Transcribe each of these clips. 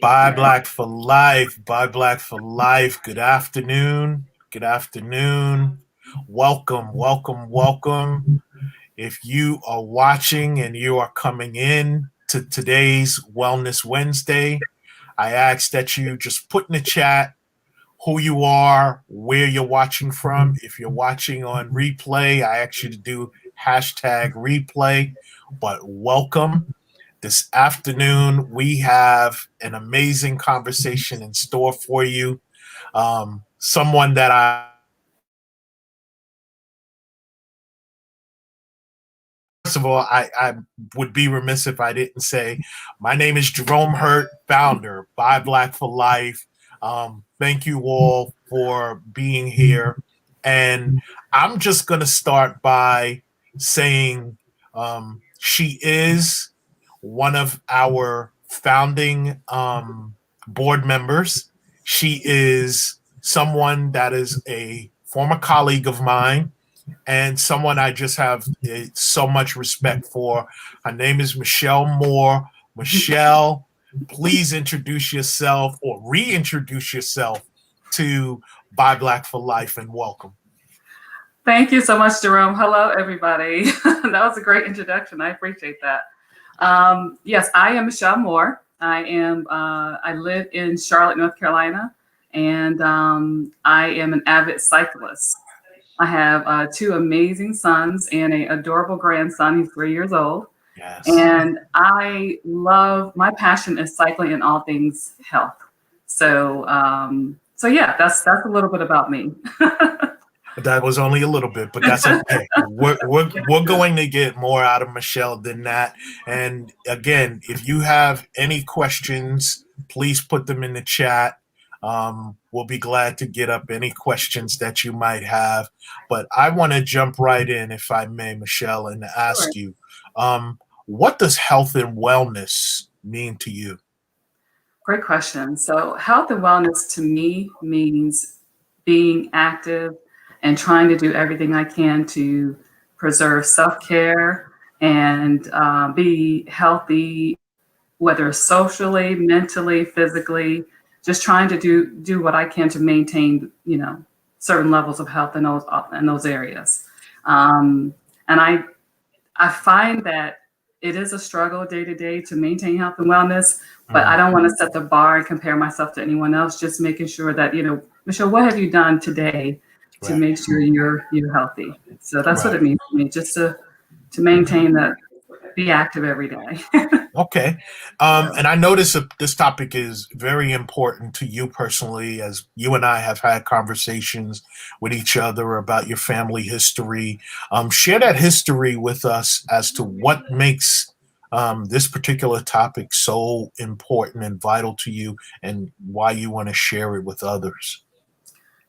Buy Black for Life. Buy Black for Life. Good afternoon. Good afternoon. Welcome, welcome, welcome. If you are watching and you are coming in to today's Wellness Wednesday, I ask that you just put in the chat who you are, where you're watching from. If you're watching on replay, I ask you to do hashtag replay. But welcome. This afternoon, we have an amazing conversation in store for you. Someone that first of all, I would be remiss if I didn't say my name is Jerome Hurt, founder, Buy Black for Life. Thank you all for being here. And I'm just going to start by saying she is one of our founding board members. She is someone that is a former colleague of mine and someone I just have so much respect for. Her name is Michelle Moore. Michelle, please introduce yourself or reintroduce yourself to Buy Black for Life and welcome. Thank you so much, Jerome. Hello, everybody. That was a great introduction. I appreciate that. Yes, I am Michelle Moore. I live in Charlotte, North Carolina, and I am an avid cyclist. I have two amazing sons and an adorable grandson. He's 3 years old. Yes. And my passion is cycling and all things health. So yeah, that's a little bit about me. That was only a little bit, but that's okay. We're going to get more out of Michelle than that. And again, if you have any questions, please put them in the chat. We'll be glad to get up any questions that you might have. But I want to jump right in, if I may, Michelle, and ask you, what does health and wellness mean to you? Great question. So health and wellness to me means being active and trying to do everything I can to preserve self-care and be healthy, whether socially, mentally, physically, just trying to do what I can to maintain, certain levels of health in those areas. And I find that it is a struggle day to day to maintain health and wellness, but I don't want to set the bar and compare myself to anyone else. Just making sure that, Michelle, what have you done today to make sure you're healthy? So that's what it means to me, just to maintain that, be active every day. Okay. And I notice that this topic is very important to you personally, as you and I have had conversations with each other about your family history. Share that history with us as to what makes this particular topic so important and vital to you and why you want to share it with others.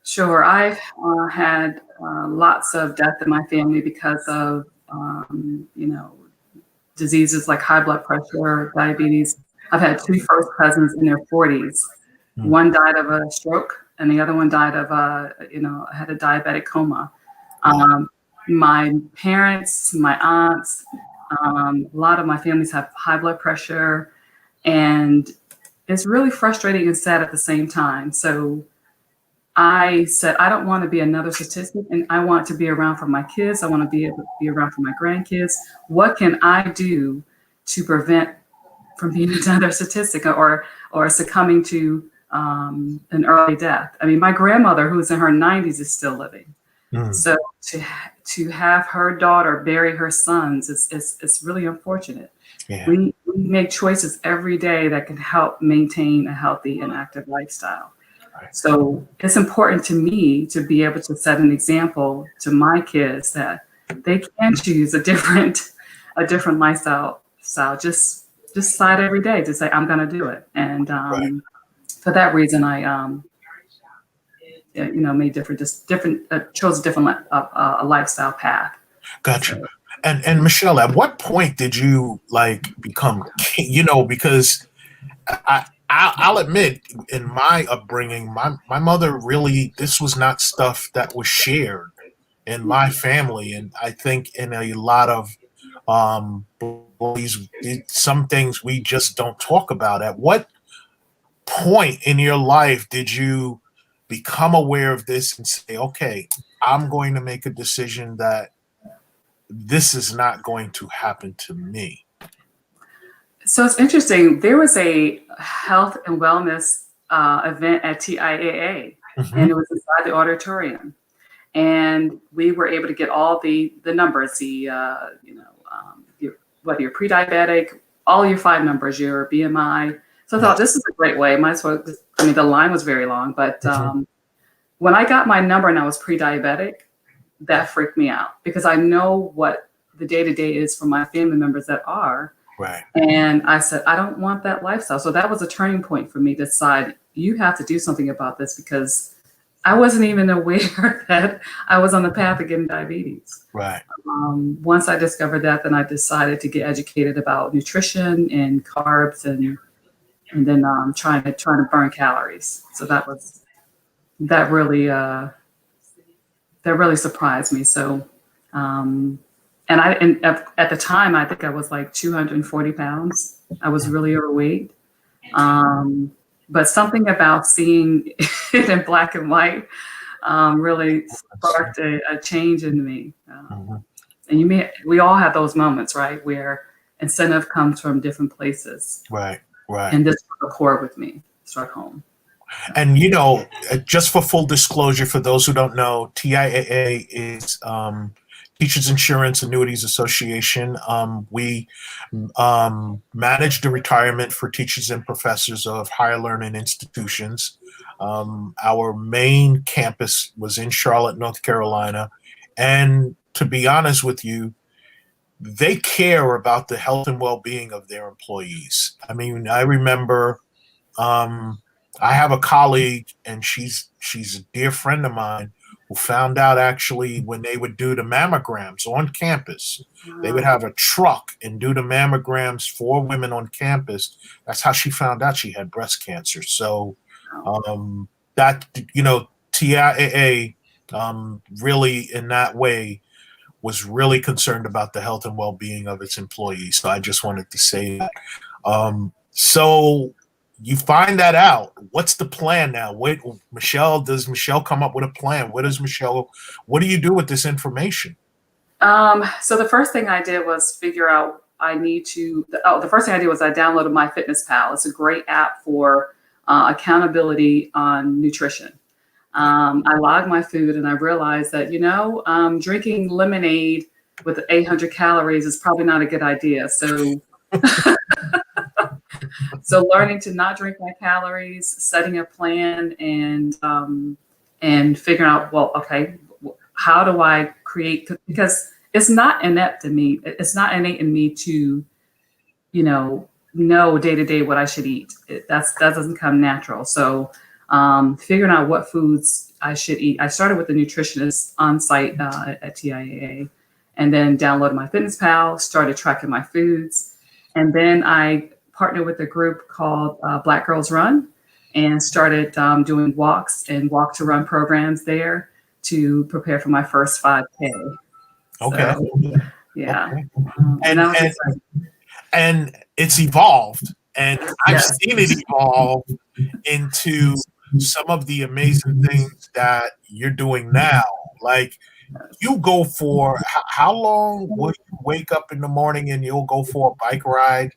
Sure. I've had lots of death in my family because of, diseases like high blood pressure, diabetes. I've had two first cousins in their 40s. One died of a stroke and the other one died of had a diabetic coma. My parents, my aunts, a lot of my families have high blood pressure, and it's really frustrating and sad at the same time. So I said, I don't want to be another statistic, and I want to be around for my kids. I want to be able to be around for my grandkids. What can I do to prevent from being another statistic or succumbing to an early death? I mean, my grandmother, who's in her 90s, is still living. So to have her daughter bury her sons is really unfortunate. Yeah. We make choices every day that can help maintain a healthy and active lifestyle. So it's important to me to be able to set an example to my kids that they can choose a different lifestyle. Just decide every day to say, I'm going to do it. And for that reason, I made chose a different lifestyle path. Gotcha. So, And Michelle, at what point did you become because I'll admit, in my upbringing, my mother really, this was not stuff that was shared in my family. And I think in a lot of Some things we just don't talk about. At what point in your life did you become aware of this and say, okay, I'm going to make a decision that this is not going to happen to me? So it's interesting. There was a health and wellness event at TIAA, and it was inside the auditorium. And we were able to get all the numbers, whether you're pre-diabetic, all your 5 numbers, your BMI. So I thought this is a great way. Might as well. I mean, the line was very long, but when I got my number and I was pre-diabetic, that freaked me out because I know what the day-to-day is for my family members that are. Right. And I said, I don't want that lifestyle. So that was a turning point for me to decide you have to do something about this because I wasn't even aware that I was on the path of getting diabetes. Right. Once I discovered that, then I decided to get educated about nutrition and carbs and then trying to burn calories. So that really surprised me. So and at the time I think I was like 240 pounds. I was really overweight. But something about seeing it in black and white really sparked a change in me. And we all have those moments, right, where incentive comes from different places. Right. And this struck a chord with me, struck home. And just for full disclosure, for those who don't know, TIAA is Teachers Insurance Annuities Association. We manage the retirement for teachers and professors of higher learning institutions. Our main campus was in Charlotte, North Carolina. And to be honest with you, they care about the health and well-being of their employees. I mean, I remember I have a colleague, and she's a dear friend of mine, who found out actually when they would do the mammograms on campus, they would have a truck and do the mammograms for women on campus. That's how she found out she had breast cancer. So TIAA really in that way was really concerned about the health and well-being of its employees. So I just wanted to say that. So you find that out. What's the plan now? Does Michelle come up with a plan? What do you do with this information? So the first thing I did was figure out the first thing I did was I downloaded MyFitnessPal. It's a great app for accountability on nutrition. I logged my food and I realized that, drinking lemonade with 800 calories is probably not a good idea. So So learning to not drink my calories, setting a plan, and figuring out, well, okay, how do I create? Because it's not innate in me. It's not innate in me to, know day to day what I should eat. That doesn't come natural. So figuring out what foods I should eat. I started with a nutritionist on site at TIAA, and then downloaded MyFitnessPal, started tracking my foods, and then I partnered with a group called Black Girls Run and started doing walks and walk to run programs there to prepare for my first 5K. Okay. So, yeah. Okay. And it's evolved, and I've seen it evolve into some of the amazing things that you're doing now. Like, you go for how long would you wake up in the morning and you'll go for a bike ride?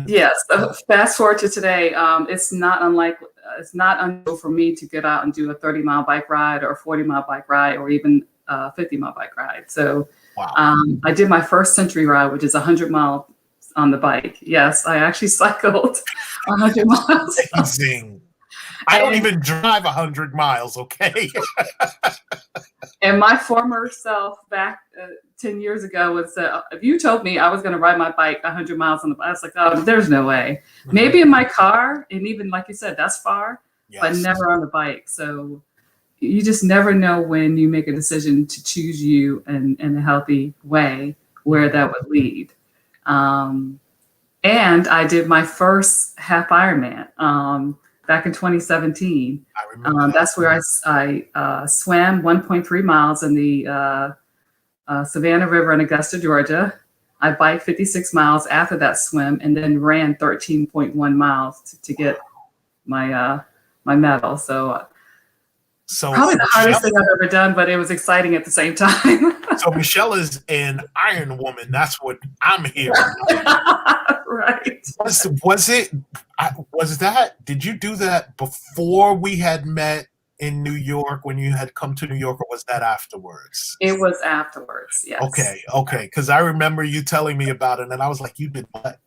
Yes. Fast forward to today. It's not unusual for me to get out and do a 30-mile bike ride or a 40-mile bike ride or even a 50-mile bike ride. So wow. I did my first century ride, which is 100 miles on the bike. Yes, I actually cycled 100 miles. Amazing. I don't even drive 100 miles, okay? And my former self back 10 years ago was, if you told me I was going to ride my bike 100 miles on the bike, I was like, oh, there's no way. Maybe in my car, and even like you said, that's far, yes, but never on the bike. So you just never know when you make a decision to choose you in a healthy way where that would lead. And I did my first half Ironman back in 2017. I remember that's where I swam 1.3 miles in the Savannah River in Augusta, Georgia. I biked 56 miles after that swim, and then ran 13.1 miles to get my medal. So probably the hardest thing I've ever done, but it was exciting at the same time. So Michelle is an Iron Woman. That's what I'm hearing. Right. Was that? Did you do that before we had met in New York, when you had come to New York, or was that afterwards? It was afterwards. Yes. Okay. Because I remember you telling me about it, and I was like, "You did what?"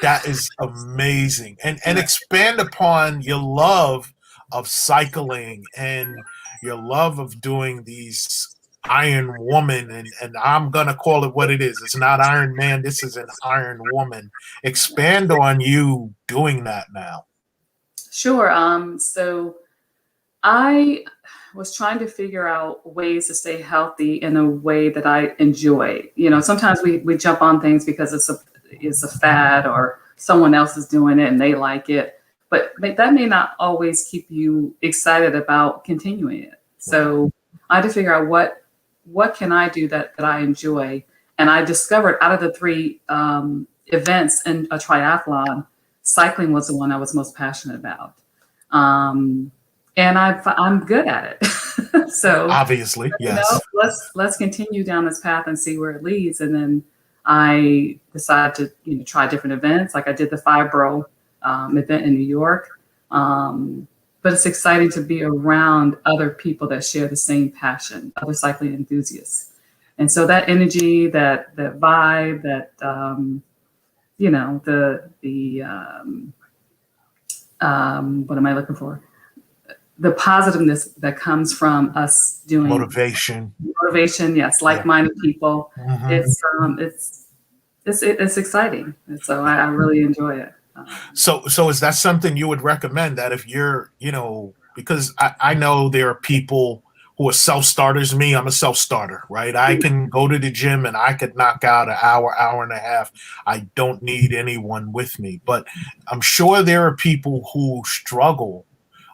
That is amazing, and expand upon your love of cycling and your love of doing these Iron Woman, and I'm gonna call it what it is. It's not Iron Man. This is an Iron Woman. Expand on you doing that now. Sure. So I was trying to figure out ways to stay healthy in a way that I enjoy. You know, sometimes we jump on things because it's a fad or someone else is doing it and they like it, but that may not always keep you excited about continuing it. So I had to figure out what can I do that I enjoy. And I discovered out of the three events in a triathlon, cycling was the one I was most passionate about. And I'm good at it. So obviously, yes. You know, let's continue down this path and see where it leads. And then I decided to try different events. Like I did the Fibro event in New York. But it's exciting to be around other people that share the same passion, other cycling enthusiasts. And so that energy, that vibe, that what am I looking for? The positiveness that comes from us doing motivation, yes, like-minded people. Mm-hmm. It's exciting, and so I really enjoy it. So is that something you would recommend, that if you're, because I know there are people who are self-starters. Me, I'm a self-starter, right? I can go to the gym and I could knock out an hour and a half. I don't need anyone with me, but I'm sure there are people who struggle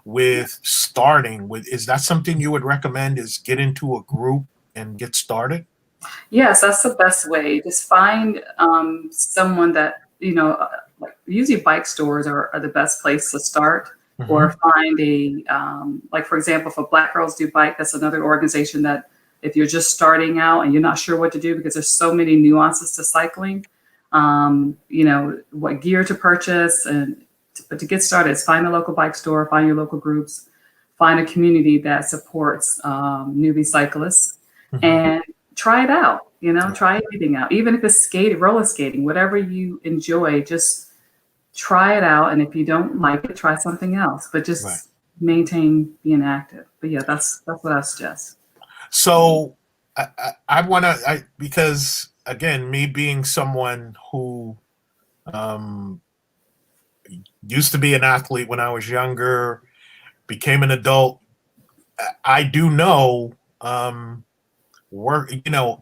with starting with. Is that something you would recommend, is get into a group and get started? Yes, that's the best way. Just find someone that, like usually bike stores are the best place to start. Mm-hmm. Or find a, like for example, if Black Girls Do Bike, that's another organization that if you're just starting out and you're not sure what to do because there's so many nuances to cycling, what gear to purchase, but to get started is find a local bike store, find your local groups, find a community that supports newbie cyclists, mm-hmm. and try it out. Try everything out, even if it's roller skating, whatever you enjoy, just try it out. And if you don't like it, try something else, but just maintain being active. But yeah, that's what I suggest. So I want to, because again, me being someone who used to be an athlete when I was younger, became an adult, I do know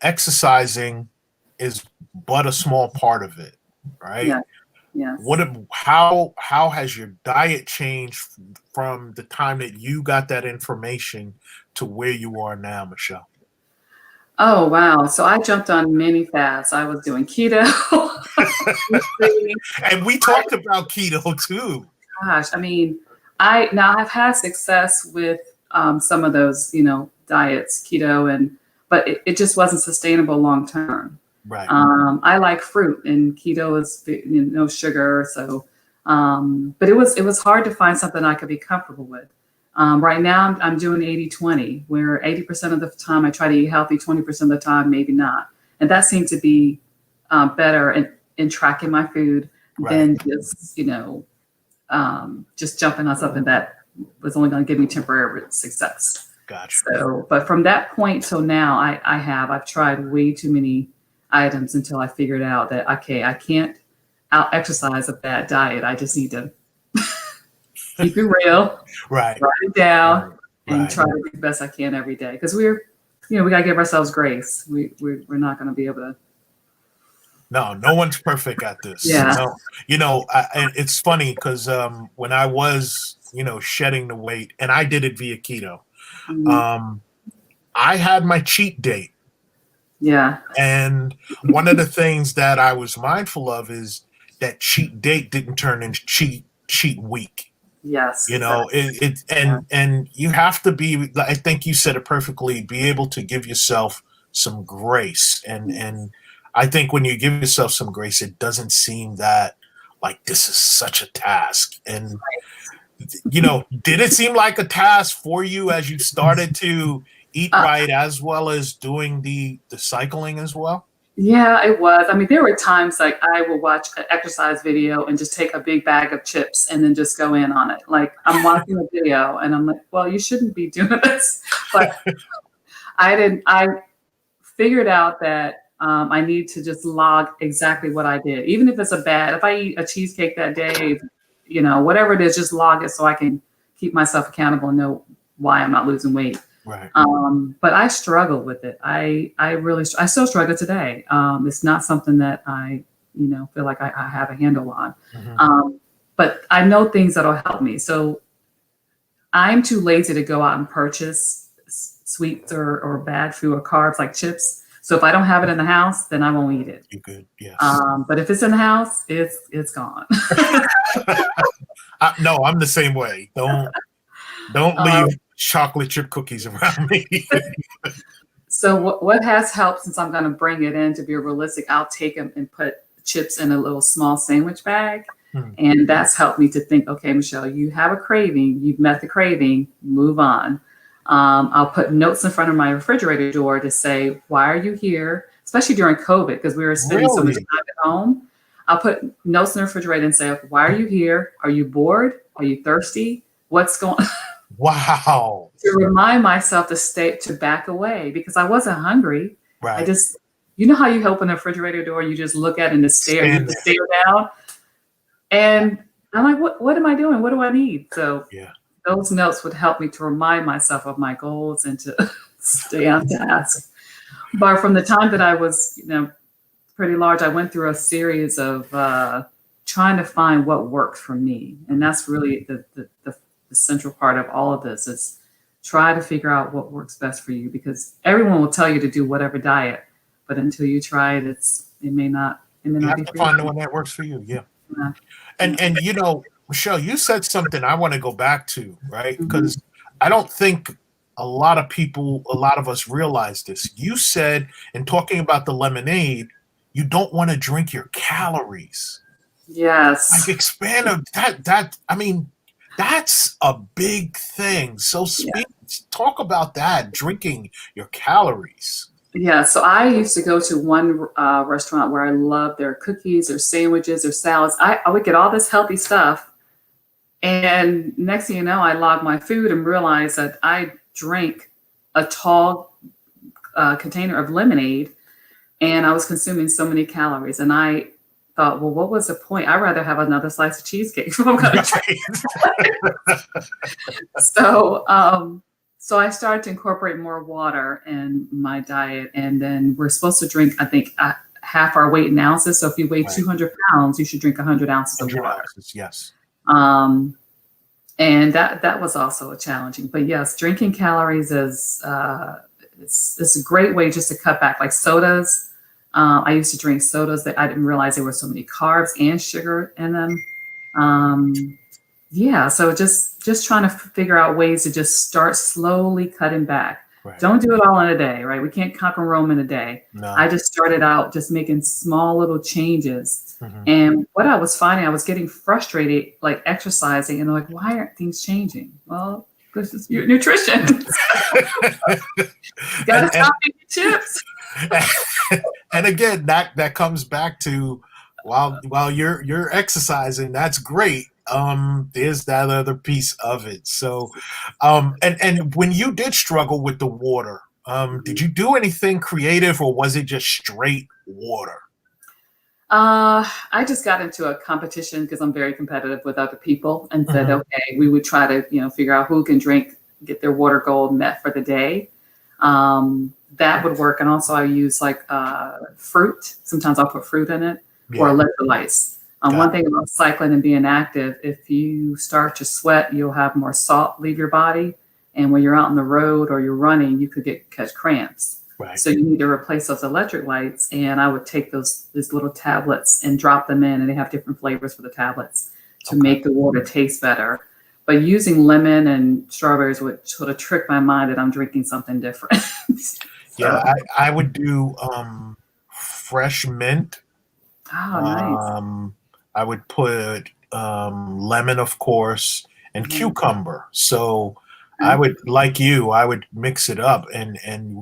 exercising is but a small part of it, right? Yeah. Yes. How has your diet changed from the time that you got that information to where you are now, Michelle? Oh, wow. So I jumped on many fads. I was doing keto. And we talked about keto too. Gosh, I mean, I've had success with some of those, diets, keto, but it just wasn't sustainable long term. Right. I like fruit, and keto is no sugar. So, but it was hard to find something I could be comfortable with. Right now I'm doing 80-20, where 80% of the time I try to eat healthy, 20% of the time, maybe not. And that seems to be better in tracking my food than just, just jumping on something that was only going to give me temporary success. Gotcha. So, but from that point till now, I've tried way too many items until I figured out that, okay, I can't out exercise a bad diet. I just need to keep it real, write it down, and try to do the best I can every day. Because we got to give ourselves grace. We're not going to be able to. No one's perfect at this. Yeah. It's funny because when I was, shedding the weight, and I did it via keto, I had my cheat date. Yeah. And one of the things that I was mindful of is that cheat date didn't turn into cheat week. Yes. You know, it Yeah. and you have to be. I think you said it perfectly. Be able to give yourself some grace, and I think when you give yourself some grace, it doesn't seem that like this is such a task. And you know, did it seem like a task for you as you started to eat Uh, right as well as doing the cycling as well? yeah, it was. I mean, there were times like I would watch an exercise video and just take a big bag of chips and then just go in on it. Like I'm watching a video and I'm like, well, you shouldn't be doing this. But I didn't. I figured out that I need to just log exactly what I did, even if it's if I eat a cheesecake that day, whatever it is, just log it so I can keep myself accountable and know why I'm not losing weight. Right. But I struggled with it. I still struggle today. It's not something that I, feel like I have a handle on. But I know things that'll help me. So I'm too lazy to go out and purchase sweets or bad food or carbs like chips. So if I don't have it in the house, then I won't eat it. You good? Yes. But if it's in the house, it's gone. No, I'm the same way. Don't leave chocolate chip cookies around me. So what has helped, since I'm going to bring it in to be realistic, I'll take them and put chips in a little small sandwich bag. And that's helped me to think, okay, Michelle, you have a craving. You've met the craving. Move on. I'll put notes in front of my refrigerator door to say, why are you here? Especially during COVID, because we were spending so much time at home. I'll put notes in the refrigerator and say, why are you here? Are you bored? Are you thirsty? What's going on? Wow. To remind myself to back away, because I wasn't hungry. Right. I just, how you open a refrigerator door and you just look at it and stare down. And I'm like, what am I doing? What do I need? So those notes would help me to remind myself of my goals and to stay on task. But from the time that I was, pretty large, I went through a series of trying to find what worked for me. And that's really the central part of all of this, is try to figure out what works best for you, because everyone will tell you to do whatever diet, but until you try it, it may not You be have to for find you. the one that works for you. Yeah. And Michelle, you said something I want to go back to, right? Because I don't think a lot of us realize this. You said, in talking about the lemonade, you don't want to drink your calories. Yes. Like, expand on that. I mean, that's a big thing. So talk about that, drinking your calories. Yeah, so I used to go to one restaurant where I loved their cookies, their sandwiches, their salads. I would get all this healthy stuff. And next thing you know, I logged my food and realized that I drank a tall container of lemonade, and I was consuming so many calories. And I thought, well, what was the point? I'd rather have another slice of cheesecake if I'm going to drink. So I started to incorporate more water in my diet. And then we're supposed to drink, I think, half our weight in ounces. So if you weigh 200 pounds, you should drink 100 ounces of water. Ounces, yes. And that was also challenging. But yes, drinking calories is it's a great way just to cut back. Like sodas. I used to drink sodas that I didn't realize there were so many carbs and sugar in them. So just trying to figure out ways to just start slowly cutting back. Right. Don't do it all in a day, right? We can't conquer Rome in a day. No. I just started out just making small little changes. And what I was finding, I was getting frustrated, like exercising, and I'm like, why aren't things changing? Well, this is your nutrition. Gotta stop eating chips. And again, that comes back to while you're exercising, that's great. There's that other piece of it. So, and when you did struggle with the water, did you do anything creative, or was it just straight water? I just got into a competition because I'm very competitive with other people, and said, okay, we would try to, figure out who can get their water goal met for the day. That would work. And also I use like fruit. Sometimes I'll put fruit in it, or electrolytes. One thing about cycling and being active, if you start to sweat, you'll have more salt leave your body. And when you're out on the road or you're running, you could catch cramps. Right. So you need to replace those electric lights. And I would take these little tablets and drop them in, and they have different flavors for the tablets to make the water taste better. But using lemon and strawberries would sort of trick my mind that I'm drinking something different. Yeah, I would do fresh mint. Oh, nice. I would put lemon, of course, and cucumber. So I would, like you, I would mix it up. And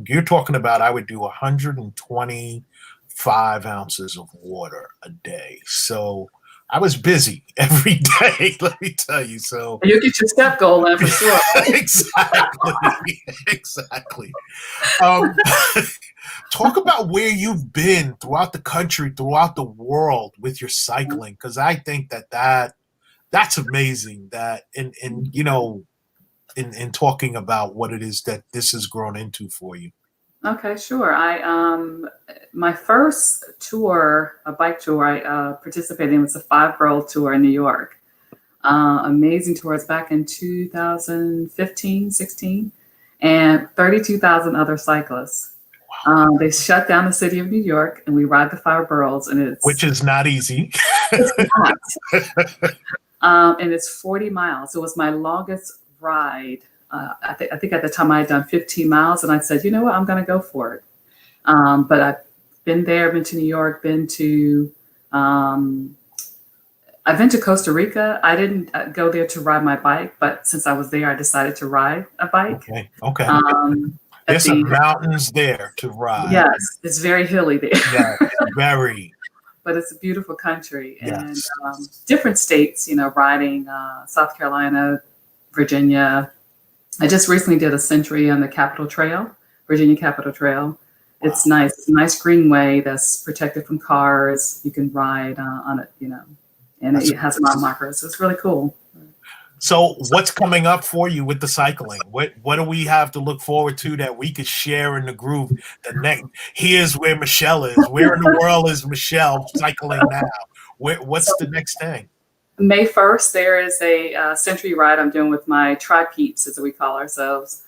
you're talking about I would do 125 ounces of water a day. So I was busy every day, let me tell you. So you get your step goal in for sure. Exactly. Talk about where you've been throughout the country, throughout the world with your cycling, because I think that's amazing. That in talking about what it is that this has grown into for you. Okay, sure. My first tour, a bike tour I participated in was a 5 World Tour in New York. Amazing tours back in 2015, 16, and 32,000 other cyclists. Wow. They shut down the city of New York, and we ride the 5 boroughs, and which is not easy. It's not. And it's 40 miles. It was my longest ride. I think at the time I had done 15 miles, and I said, you know what, I'm going to go for it. But I've been there, been to New York, I've been to Costa Rica. I didn't go there to ride my bike, but since I was there, I decided to ride a bike. Okay. There's some mountains there to ride. Yes, it's very hilly there. Yeah, very. But it's a beautiful country. And different states, riding South Carolina, Virginia. I just recently did a century on the Capitol Trail, Virginia Capitol Trail. It's nice. It's a nice greenway that's protected from cars. You can ride on it, and it has mile markers. So it's really cool. So what's coming up for you with the cycling? What do we have to look forward to that we could share in the groove? Here's where Michelle is. Where in the world is Michelle cycling now? What's the next thing? May 1st, there is a century ride I'm doing with my Tri Peeps, as we call ourselves,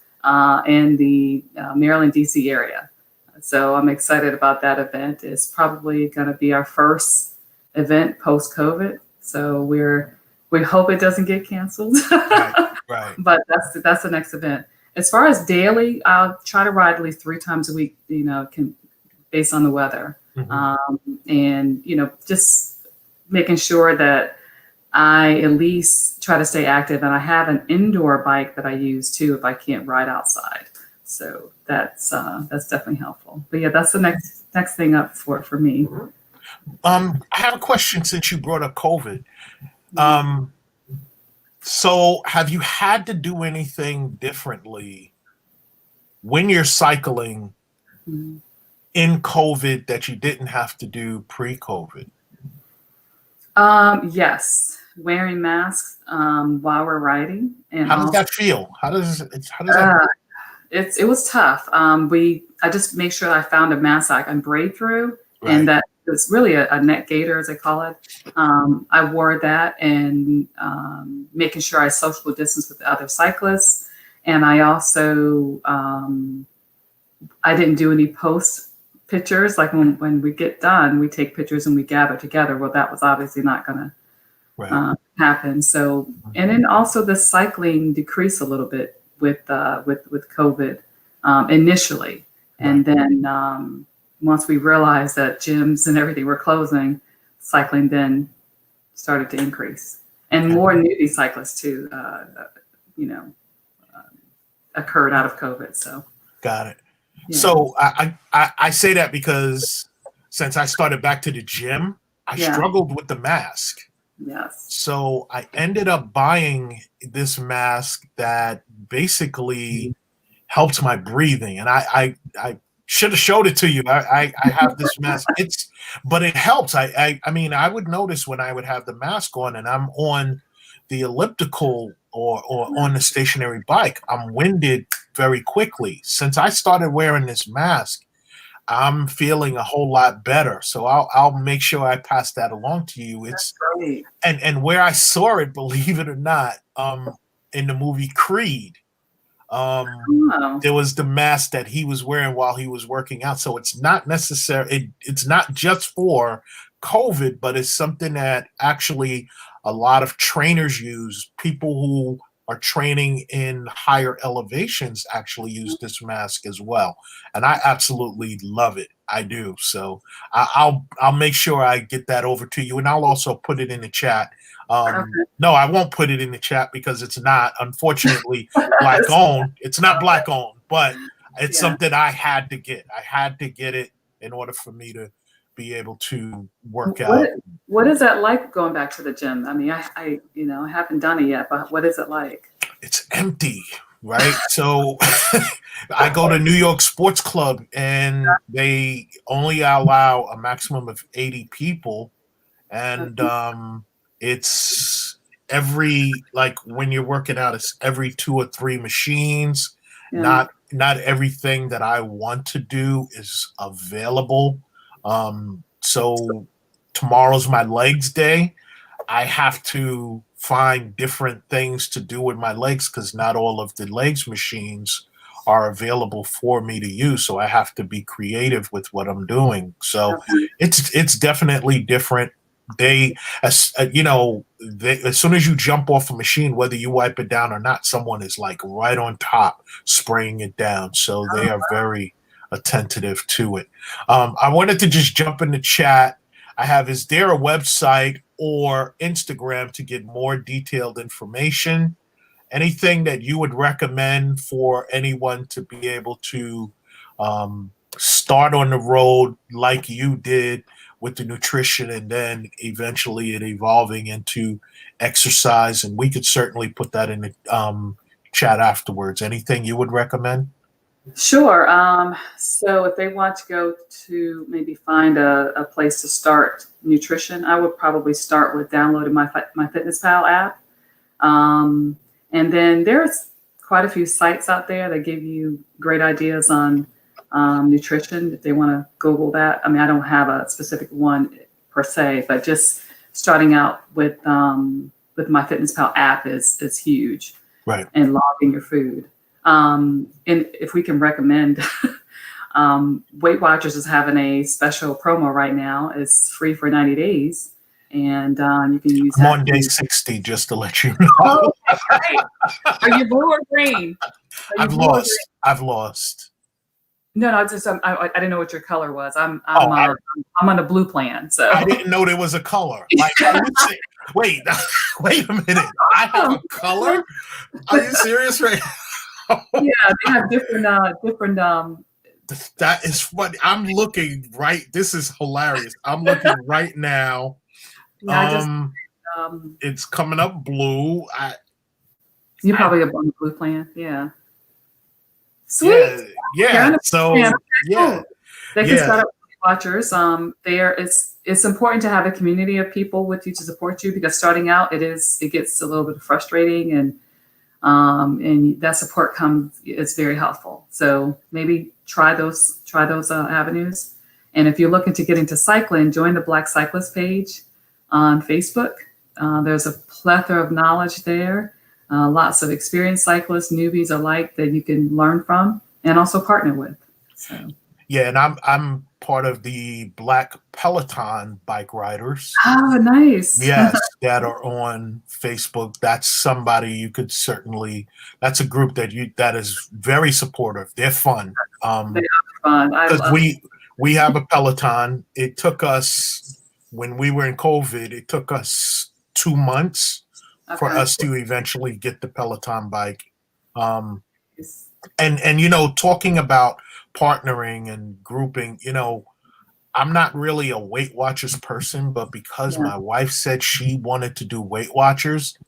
in the Maryland, D.C. area. So I'm excited about that event. It's probably going to be our first event post-COVID. So we hope it doesn't get canceled. Right. But that's the next event. As far as daily, I'll try to ride at least 3 times a week, based on the weather. And, just making sure that I at least try to stay active, and I have an indoor bike that I use too if I can't ride outside. So that's definitely helpful. But yeah, that's the next thing up for me. I have a question since you brought up COVID. So have you had to do anything differently when you're cycling in COVID that you didn't have to do pre-COVID? Yes, wearing masks while we're riding. And how does that feel? How does that? It was tough. I just make sure I found a mask I can braid through, and that it's really a neck gaiter, as they call it. I wore that, and making sure I social distance with the other cyclists, and I also I didn't do any post pictures. Like when we get done, we take pictures and we gather together. Well, that was obviously not going to happen. So, and then also the cycling decreased a little bit with COVID initially, and then once we realized that gyms and everything were closing, cycling then started to increase, and more newbie cyclists too, occurred out of COVID. So, got it. Yeah. So I say that because since I started back to the gym, I struggled with the mask. Yes. So I ended up buying this mask that basically helps my breathing, and I should have showed it to you. I have this mask. But it helps. I mean, I would notice when I would have the mask on and I'm on the elliptical or on the stationary bike, I'm winded very quickly. Since I started wearing this mask, I'm feeling a whole lot better. So I'll make sure I pass that along to you. It's great. And where I saw it, believe it or not, in the movie Creed, Oh, There was the mask that he was wearing while he was working out. So it's not necessary. It's not just for COVID, but it's something that actually a lot of trainers use. People who are training in higher elevations actually use this mask as well, and I absolutely love it. I do. So I'll make sure I get that over to you, and I'll also put it in the chat. okay. No, I won't put it in the chat because it's not, unfortunately, black owned. It's not black owned, but it's Yeah. something I had to get. I had to get it in order for me to be able to work out. What is that like going back to the gym? I mean, I haven't done it yet, but what is it like? It's empty, right? So I go to New York Sports Club and they only allow a maximum of 80 people. And it's every, like when you're working out, it's every 2 or 3 machines. Yeah. Not everything that I want to do is available. So tomorrow's my legs day. I have to find different things to do with my legs because not all of the legs machines are available for me to use. So I have to be creative with what I'm doing. So Okay. it's definitely different. They, as you know, as soon as you jump off a machine, whether you wipe it down or not, someone is like right on top spraying it down. So they are very attentive to it. I wanted to just jump in the chat. I have, is there a website or Instagram to get more detailed information? Anything that you would recommend for anyone to be able to start on the road like you did with the nutrition and then eventually it evolving into exercise? And we could certainly put that in the chat afterwards. Anything you would recommend? Sure. So if they want to go to maybe find a place to start nutrition, I would probably start with downloading my FitnessPal app. And then there's quite a few sites out there that give you great ideas on nutrition if they want to Google that. I mean, I don't have a specific one per se, but just starting out with my FitnessPal app is huge. Right. And logging your food. And if we can recommend, Weight Watchers is having a special promo right now. It's free for 90 days. And you can use I'm that. on day 60, just to let you know. Oh, great. Are you blue or green? I've lost. No, I didn't know what your color was. I'm on a blue plan. So I didn't know there was a color. Like, wait a minute. I have a color? Are you serious right now? Yeah, they have different That is funny. I'm looking right. This is hilarious. I'm looking right now. yeah, It's coming up blue. you probably have on the blue plan. Yeah. Sweet. Yeah. So yeah. They can start up with Watchers. It's important to have a community of people with you to support you because starting out it gets a little bit frustrating and that support is very helpful. So maybe try those avenues. And if you're looking to get into cycling, join the Black Cyclist page on Facebook. There's a plethora of knowledge there. Lots of experienced cyclists, newbies alike that you can learn from and also partner with. So. Yeah, and I'm part of the Black Peloton bike riders. Oh, nice. Yes, that are on Facebook. That's somebody you could certainly. That's a group that is very supportive. They're fun. They are fun. Because we have a Peloton. It took us, when we were in COVID, it took us 2 months for us to eventually get the Peloton bike. And you know, talking about partnering and grouping, you know, I'm not really a Weight Watchers person, but because my wife said she wanted to do Weight Watchers,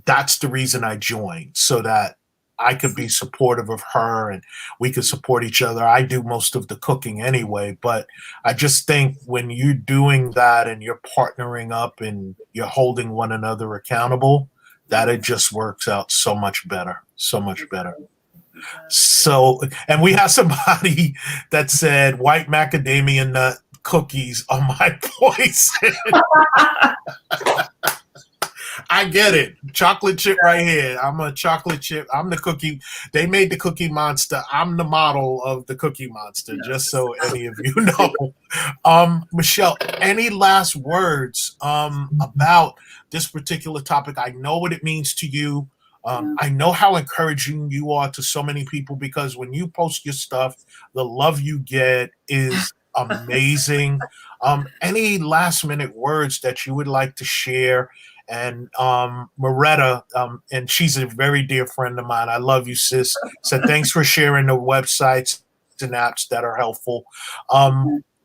that's the reason I joined, so that I could be supportive of her and we could support each other. I do most of the cooking anyway, but I just think when you're doing that and you're partnering up and you're holding one another accountable, that it just works out so much better, so much better. So, and we have somebody that said white macadamia nut cookies are my poison. I I get it. Chocolate chip right here. I'm a chocolate chip. I'm the cookie. They made the Cookie Monster. I'm the model of the Cookie Monster, just so any of you know. Michelle, any last words about this particular topic? I know what it means to you. I know how encouraging you are to so many people, because when you post your stuff, the love you get is amazing. Any last minute words that you would like to share? And Moretta, and she's a very dear friend of mine. I love you, sis. Said thanks for sharing the websites and apps that are helpful.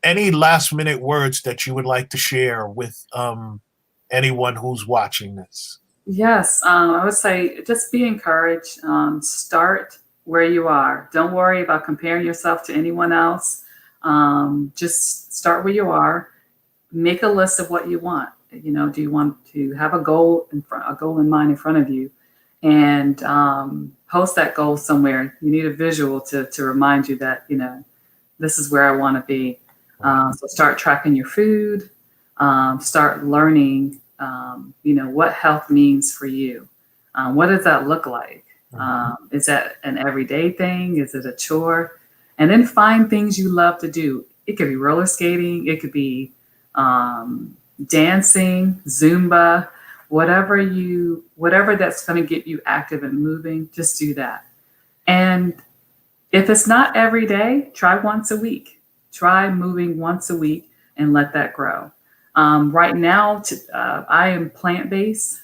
Any last minute words that you would like to share with anyone who's watching this? Yes, I would say just be encouraged. Start where you are. Don't worry about comparing yourself to anyone else. Just start where you are. Make a list of what you want. You know, do you want to have a goal a goal in mind in front of you, and post that goal somewhere. You need a visual to remind you that, you know, this is where I want to be. So start tracking your food. Start learning, you know, what health means for you. What does that look like? Is that an everyday thing? Is it a chore? And then find things you love to do. It could be roller skating. It could be dancing, Zumba, whatever that's going to get you active and moving, just do that. And if it's not every day, try once a week. Try moving once a week and let that grow. Right now, I am plant-based.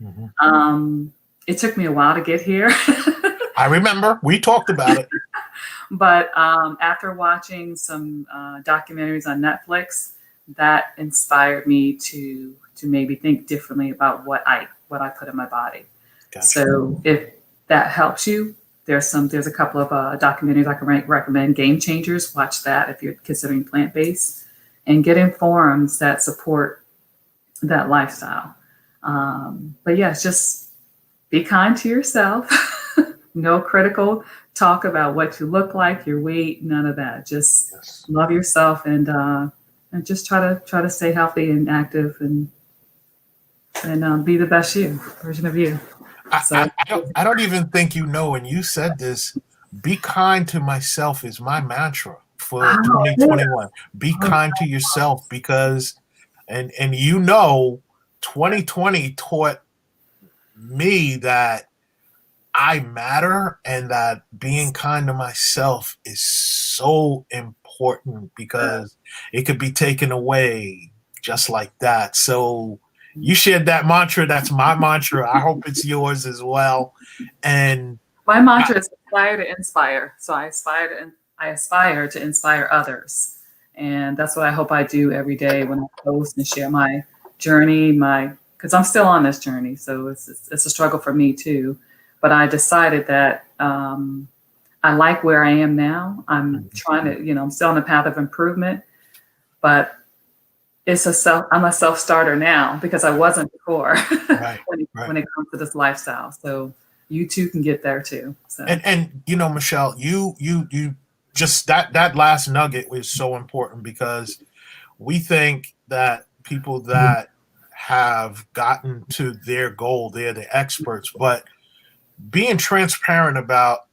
It took me a while to get here. I remember we talked about it. But after watching some documentaries on Netflix, that inspired me to maybe think differently about what I put in my body. Gotcha. So if that helps you, there's a couple of documentaries I can recommend. Game Changers, watch that if you're considering plant-based, and get in forums that support that lifestyle. But yes, just be kind to yourself. No critical talk about what you look like, your weight, none of that. Just love yourself and just try to stay healthy and active and be the best version of you. So I don't even think you know, and you said this, be kind to myself is my mantra for 2021. Be kind to yourself, because and you know 2020 taught me that I matter, and that being kind to myself is so important, because it could be taken away just like that. So you shared that mantra. That's my mantra. I hope it's yours as well. And my mantra is aspire to inspire. So I aspire to inspire others. And that's what I hope I do every day when I post and share my journey, because I'm still on this journey. So it's a struggle for me too. But I decided that I like where I am now. I'm trying to, you know, I'm still on the path of improvement, but I'm a self-starter now, because I wasn't before when it comes to this lifestyle. So you too can get there too. So. And you know, Michelle, you just that last nugget was so important, because we think that people that have gotten to their goal, they're the experts, but being transparent about,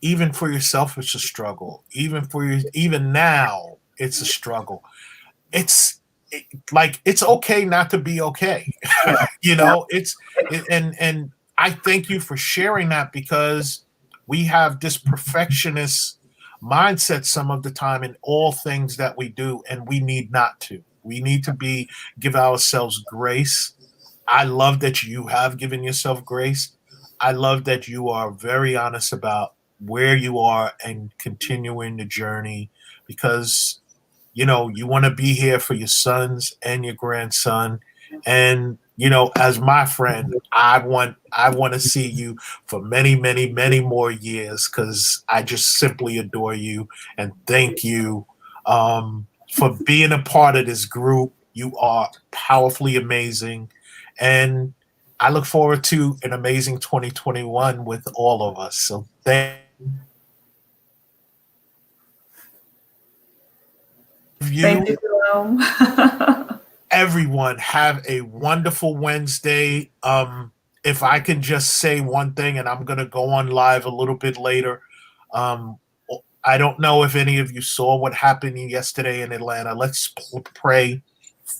even for yourself, it's a struggle. Even now, it's a struggle. It's okay not to be okay. You know, and I thank you for sharing that, because we have this perfectionist mindset some of the time in all things that we do, and we need not to. We need to give ourselves grace. I love that you have given yourself grace. I love that you are very honest about where you are and continuing the journey, because, you know, you want to be here for your sons and your grandson. And, you know, as my friend, I want to see you for many, many, many more years, because I just simply adore you, and thank you for being a part of this group. You are powerfully amazing. And I look forward to an amazing 2021 with all of us. So thank you. Thank you, Jerome. everyone have a wonderful Wednesday. If I can just say one thing, and I'm going to go on live a little bit later. Um, I don't know if any of you saw what happened yesterday in Atlanta. Let's pray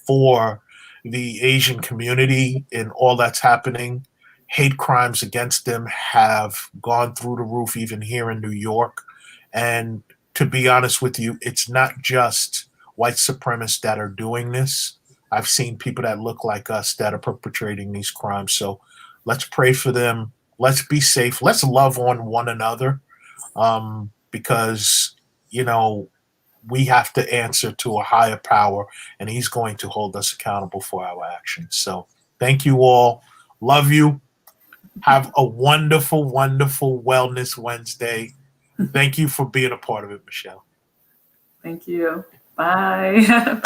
for the Asian community and all that's happening. Hate crimes against them have gone through the roof, even here in New York. And to be honest with you, it's not just white supremacists that are doing this. I've seen people that look like us that are perpetrating these crimes. So let's pray for them. Let's be safe. Let's love on one another, because, we have to answer to a higher power, and he's going to hold us accountable for our actions. So thank you all. Love you. Have a wonderful, wonderful Wellness Wednesday. Thank you for being a part of it, Michelle. Thank you. Bye. Bye.